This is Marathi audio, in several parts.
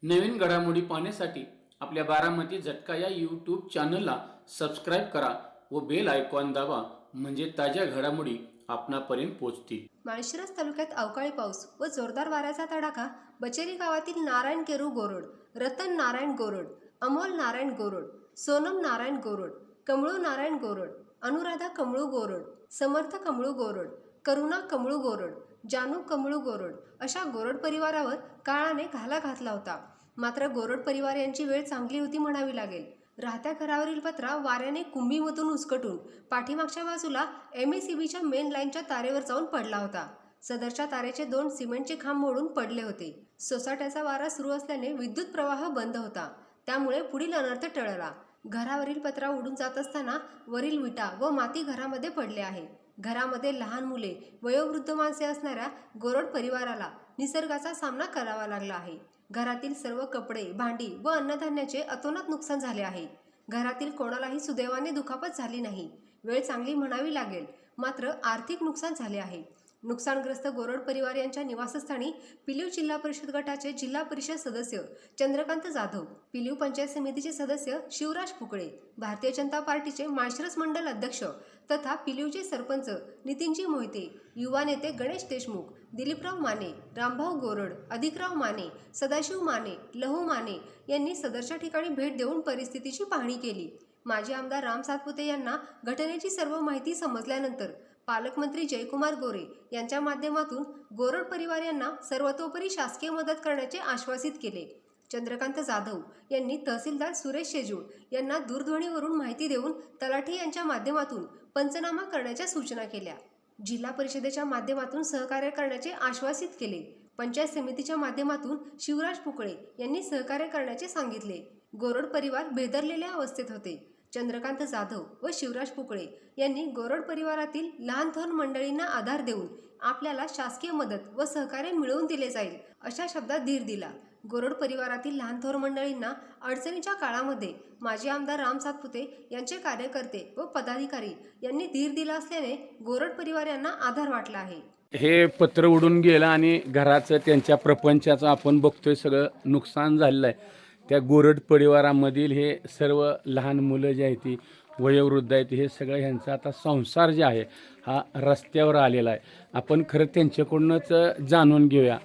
नवीन घडामोडी पाहण्यासाठी आपल्या बारामती झटका या यूट्यूब चॅनलला सबस्क्राईब करा व बेल आयकॉन दाबा, म्हणजे ताज्या घडामोडी आपणापर्यंत पोहोचतील. माळशिरस तालुक्यात अवकाळी पाऊस व जोरदार वाऱ्याचा तडाखा. बचेरी गावातील नारायण केरू गोरड, रतन नारायण गोरड, अमोल नारायण गोरड, सोनम नारायण गोरड, कमळू नारायण गोरड, अनुराधा कमळू गोरड, समर्थ कमळू गोरड, करुणा कमळू गोरड, जानू कमळू गोरड अशा गोरड परिवारावर काळाने घाला घातला होता. मात्र गोरड परिवार यांची वेळ चांगली होती म्हणावी लागेल. राहत्या घरावरील पत्रा वाऱ्याने कुंभीमधून उसकटून पाठीमागच्या बाजूला MACBच्या मेन लाईनच्या तारेवर जाऊन पडला होता. सदरच्या तारेचे 2 सिमेंटचे खांब मोडून पडले होते. सोसाट्याचा वारा सुरू असल्याने विद्युत प्रवाह बंद होता, त्यामुळे पुढील अनर्थ टळला. घरावरील पत्रा उडून जात असताना वरील विटा व माती घरामध्ये पडले आहे. घरामध्ये लहान मुले, वयोवृद्ध माणसे असणाऱ्या गोरड परिवाराला निसर्गाचा सामना करावा लागला आहे. घरातील सर्व कपडे, भांडी व अन्नधान्याचे अतोनात नुकसान झाले आहे. घरातील कोणालाही सुदैवाने दुखापत झाली नाही. वेळ चांगली म्हणावी लागेल, मात्र आर्थिक नुकसान झाले आहे. नुकसानग्रस्त गोरड परिवार यांच्या निवासस्थानी पिलीव जिल्हा परिषद गटाचे जिल्हा परिषद सदस्य चंद्रकांत जाधव, पिलीव पंचायत समितीचे सदस्य शिवराज फुकळे, भारतीय जनता पार्टीचे माळशिरस मंडल अध्यक्ष तथा पिलीवचे सरपंच नितीनजी मोहिते, युवा नेते गणेश देशमुख, दिलीपराव माने, रामभाऊ गोरड, अधिकराव माने, सदाशिव माने, लहू माने यांनी सदरच्या ठिकाणी भेट देऊन परिस्थितीची पाहणी केली. माजी आमदार राम सातपुते यांना घटनेची सर्व माहिती समजल्यानंतर पालकमंत्री जयकुमार गोरे यांच्या माध्यमातून गोरड परिवार यांना सर्वतोपरी शासकीय मदत करण्याचे आश्वासित केले. चंद्रकांत जाधव यांनी तहसीलदार सुरेश शेजूळ यांना दूरध्वनीवरून माहिती देऊन तलाठी यांच्या माध्यमातून पंचनामा करण्याच्या सूचना केल्या. जिल्हा परिषदेच्या माध्यमातून सहकार्य करण्याचे आश्वासित केले. पंचायत समितीच्या माध्यमातून शिवराज फुकळे यांनी सहकार्य करण्याचे सांगितले. गोरड परिवार भेदरलेल्या अवस्थेत होते. चंद्रकांत जाधव व शिवराज फुकळे यांनी गोरड परिवारातील लहान थोर मंडळींना आधार देऊन आपल्याला शासकीय मदत व सहकार्य मिळवून दिले जाईल अशा शब्दात धीर दिला. गोरड परिवारातील लहान थोर मंडळींना अडचणीच्या काळामध्ये माजी आमदार राम सातपुते यांचे कार्यकर्ते व पदाधिकारी यांनी धीर दिला असल्याने गोरड परिवार यांना आधार वाटला आहे. हे पत्र उडून गेलं आणि घराचं, त्यांच्या प्रपंचाचं आपण बघतोय सगळं नुकसान झालेलं आहे. त्या गोरड परिवारामधील हे सर्व लहान मुलं जे आहेत ती वयोवृद्ध आहेत, हे सगळं ह्यांचा आता संसार जे आहे हा रस्त्यावर आलेला आहे. आपण खरं त्यांच्याकडूनच जाणून घेऊया.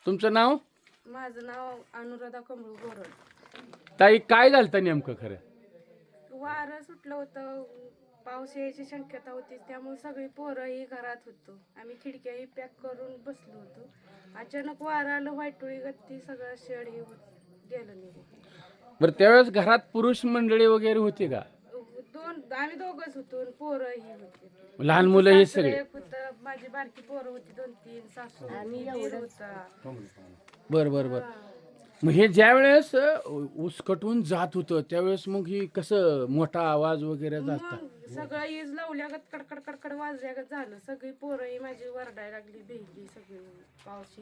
तुमचं नाव? माझं नाव अनुराधा कमळू गोरड. ताई, काय झालं नेमकं? खरं वारं सुटलं होतं, पाऊस यायची शक्यता होती, त्यामुळे सगळी पोरंही घरात होतो. आम्ही खिडक्याही पॅक करून बसलो होतो. अचानक वारं आलं, वायटोळी गत्ती, सगळं शेड हे गेलं निघून. बरं, त्यावेळेस घरात पुरुष मंडळी वगैरे होती का? आम्ही दोघंच होतो, पोरंही होते, लहान मुलं हे सगळे? माझी बारकी पोरं होती 2-3, सासू होता. बर बर बर. मग हे ज्या वेळेस उसकटून जात होतं त्यावेळेस मग ही कसं मोठा आवाज वगैरे जाता? सगळं ईज लावल्यागत कडकड कडकड वाजल्यागत झालं. सगळी पोरंही माझी वरडायला लागली, भेटली सगळी. पाऊस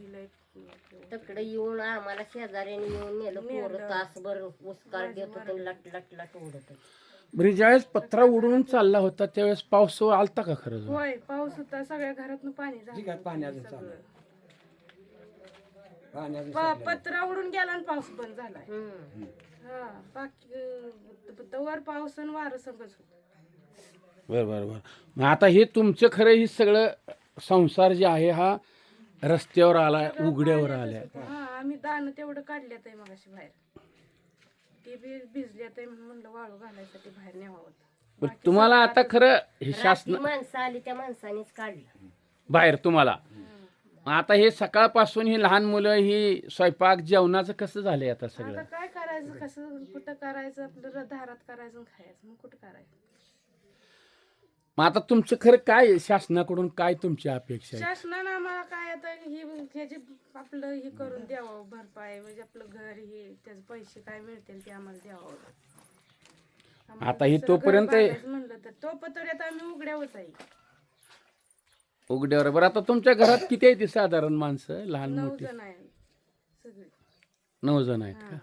तिकडे येऊन आम्हाला शेजाऱ्याने येऊन नेलं. पोरं तासभर उसकार देत होतं, लट लट लट उडत. बरी, ज्यावेळेस पत्रा उडून चालला होता त्यावेळेस पाऊस आलता का खरं? होय, पाऊस होता. सगळ्या घरातून पाणी झालं. पत्रा उडून गेला आणि पाऊस बंद झालाय. हा, बाकी वर पाऊस आणि वारं सगळंच होत. बर बर बर. मग आता हे तुमचं खरं हे सगळं संसार जे आहे हा रस्त्यावर आलाय, उघड्यावर आलाय. हा, आम्ही दाणं तेवढं काढल्यात आहे मगाशी बाहेर. ते बी भिजल्यात आहे म्हणून म्हणलं वाळू घालायसाठी बाहेर न्यावं. तुम्हाला आता खरं हे शासन माणसं आली, त्या माणसानेच काढलं बाहेर तुम्हाला. आता हे सकाळपासून ही लहान मुलं ही स्वयंपाक जेवणाचं कसं झालंय आता सगळं? आता काय करायचं, कसं कुठं करायचं, आपलं दारात करायचं आणि खायचं, मग कुठं करायचं. मग आता तुमचं खरं काय शासनाकडून काय तुमची अपेक्षा आहे? शासनानं आम्हाला काय आता ह्याची आपलं हे करून द्यावं, भरपाई, म्हणजे आपलं घर हे त्याचे पैसे काय मिळतील ते आम्हाला द्यावं. आता हे तोपर्यंत म्हणलं तर तोपर्यंत आम्ही उघड्यावच आहे. उघड्यावर. बरं, आता तुमच्या घरात किती आहे ती साधारण माणसं, लहान 9 मोठी? जण आहे सगळे. 9 जण आहेत का?